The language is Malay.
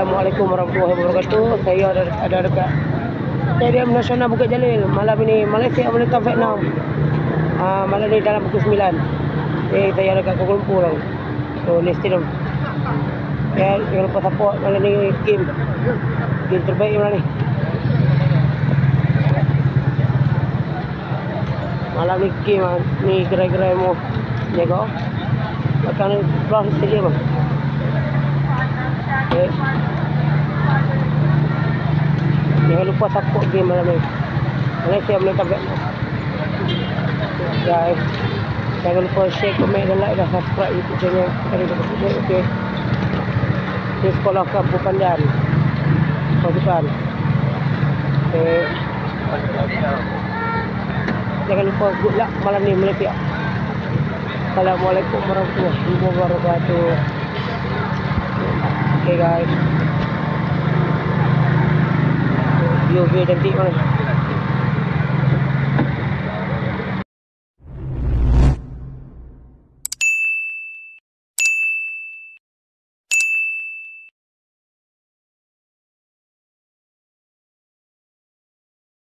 Assalamualaikum warahmatullahi wabarakatuh. Saya ada dekat Stadium Nasional Bukit Jalil. Malam ini Malaysia menentang Vietnam. Malam ni dalam pukul 9. Saya ada dekat Kuala Lumpur lah. So ni stadium. Ya, jangan lupa support malam ni game terbaik malam ni. Malam ni game ni gerai-gerai mau jaga. Akan sebelah stadium. Okay. Jangan lupa support game malam ni. Malaysia menentang Vietnam. Guys, jangan lupa share, komen dan like dan subscribe YouTube channel kami tersebut. Okey. Di Sekolah Kampung Pandan. Pasukan. Okey. Jangan lupa good luck malam ni Malaysia. Assalamualaikum warahmatullahi wabarakatuh. Okay guys, view cantik mana.